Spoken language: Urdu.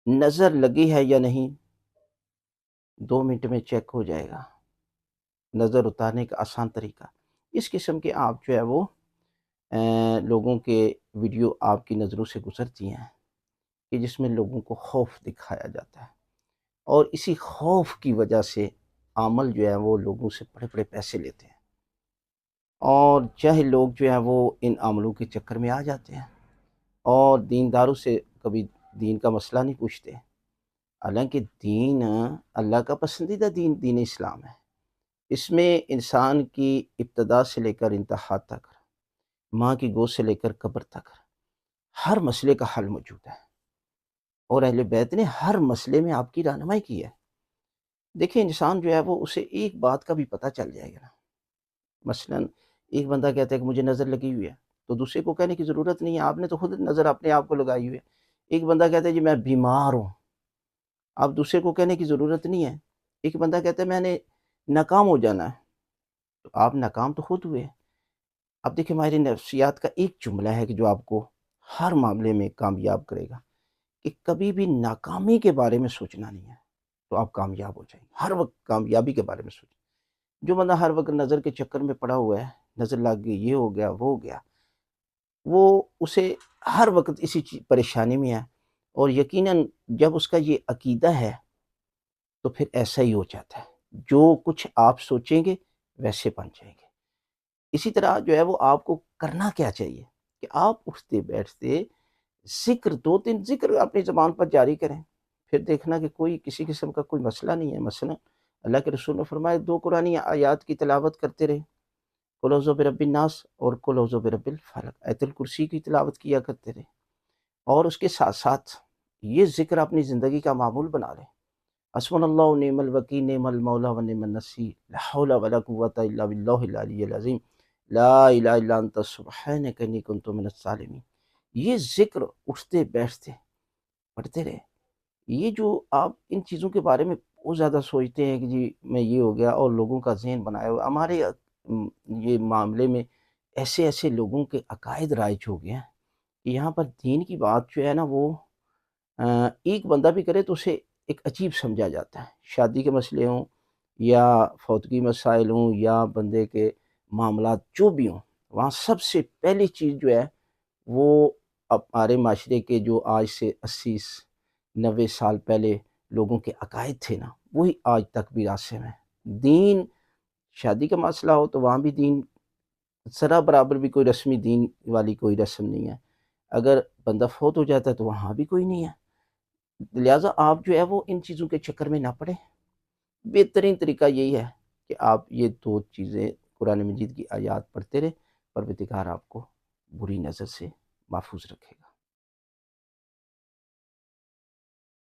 نظر لگی ہے یا نہیں 2 منٹ میں چیک ہو جائے گا، نظر اتارنے کا آسان طریقہ۔ اس قسم کے آپ جو ہے وہ لوگوں کے ویڈیو آپ کی نظروں سے گزرتی ہیں کہ جس میں لوگوں کو خوف دکھایا جاتا ہے، اور اسی خوف کی وجہ سے عمل جو ہے وہ لوگوں سے بڑے بڑے پیسے لیتے ہیں، اور چاہے لوگ جو ہیں وہ ان عملوں کے چکر میں آ جاتے ہیں اور دینداروں سے کبھی دین کا مسئلہ نہیں پوچھتے، حالانکہ دین اللہ کا پسندیدہ دین دین اسلام ہے۔ اس میں انسان کی ابتدا سے لے کر انتہا تک، ماں کی گود سے لے کر قبر تک ہر مسئلے کا حل موجود ہے، اور اہل بیت نے ہر مسئلے میں آپ کی رہنمائی کی ہے۔ دیکھیں انسان جو ہے وہ اسے ایک بات کا بھی پتہ چل جائے گا نا، مثلا ایک بندہ کہتا ہے کہ مجھے نظر لگی ہوئی ہے، تو دوسرے کو کہنے کی ضرورت نہیں ہے، آپ نے تو خود نظر اپنے آپ کو لگائی ہوئی ہے۔ ایک بندہ کہتا ہے جی میں بیمار ہوں، آپ دوسرے کو کہنے کی ضرورت نہیں ہے۔ ایک بندہ کہتا ہے میں نے ناکام ہو جانا ہے، تو آپ ناکام تو خود ہوئے۔ اب دیکھیں ہماری نفسیات کا ایک جملہ ہے کہ جو آپ کو ہر معاملے میں کامیاب کرے گا، کہ کبھی بھی ناکامی کے بارے میں سوچنا نہیں ہے، تو آپ کامیاب ہو جائیں گے۔ ہر وقت کامیابی کے بارے میں سوچیں۔ جو بندہ ہر وقت نظر کے چکر میں پڑا ہوا ہے، نظر لگ گئی، یہ ہو گیا وہ ہو گیا، وہ اسے ہر وقت اسی پریشانی میں ہے، اور یقیناً جب اس کا یہ عقیدہ ہے تو پھر ایسا ہی ہو جاتا ہے، جو کچھ آپ سوچیں گے ویسے بن جائیں گے۔ اسی طرح جو ہے وہ آپ کو کرنا کیا چاہیے کہ آپ اٹھتے بیٹھتے ذکر 2 3 ذکر اپنی زبان پر جاری کریں، پھر دیکھنا کہ کوئی کسی قسم کا کوئی مسئلہ نہیں ہے۔ مثلا اللہ کے رسول نے فرمایا 2 قرآنی آیات کی تلاوت کرتے رہیں، قل اعوذ برب الناس اور قل اعوذ برب الفلق، آیت الکرسی کی تلاوت کیا کرتے رہیں، اور اس کے ساتھ ساتھ یہ ذکر اپنی زندگی کا معمول بنا لیں۔ حسبنا اللہ و نعم الوکیل، نعم المولا و نعم النصیر، لا حول ولا قوۃ الا باللہ العلی العظیم، لا الہ الا انت سبحانک انی کنت من الظالمین۔ یہ ذکر اٹھتے بیٹھتے پڑھتے رہے۔ یہ جو آپ ان چیزوں کے بارے میں بہت زیادہ سوچتے ہیں کہ جی میں یہ ہو گیا، اور لوگوں کا ذہن بنایا ہوا ہمارے یہ معاملے میں ایسے ایسے لوگوں کے عقائد رائج ہو گئے ہیں کہ یہاں پر دین کی بات جو ہے نا وہ ایک بندہ بھی کرے تو اسے ایک عجیب سمجھا جاتا ہے۔ شادی کے مسئلے ہوں یا فوتگی مسائل ہوں یا بندے کے معاملات جو بھی ہوں، وہاں سب سے پہلی چیز جو ہے وہ ہمارے معاشرے کے جو آج سے 80 90 سال پہلے لوگوں کے عقائد تھے نا، وہی آج تک بھی راسخ ہیں۔ دین، شادی کا مسئلہ ہو تو وہاں بھی دین، ذرا برابر بھی کوئی رسمی دین والی کوئی رسم نہیں ہے۔ اگر بندہ فوت ہو جاتا ہے تو وہاں بھی کوئی نہیں ہے۔ لہٰذا آپ جو ہے وہ ان چیزوں کے چکر میں نہ پڑیں۔ بہترین طریقہ یہی ہے کہ آپ یہ 2 چیزیں قرآن مجید کی آیات پڑھتے رہیں، پروردگار آپ کو بری نظر سے محفوظ رکھے گا۔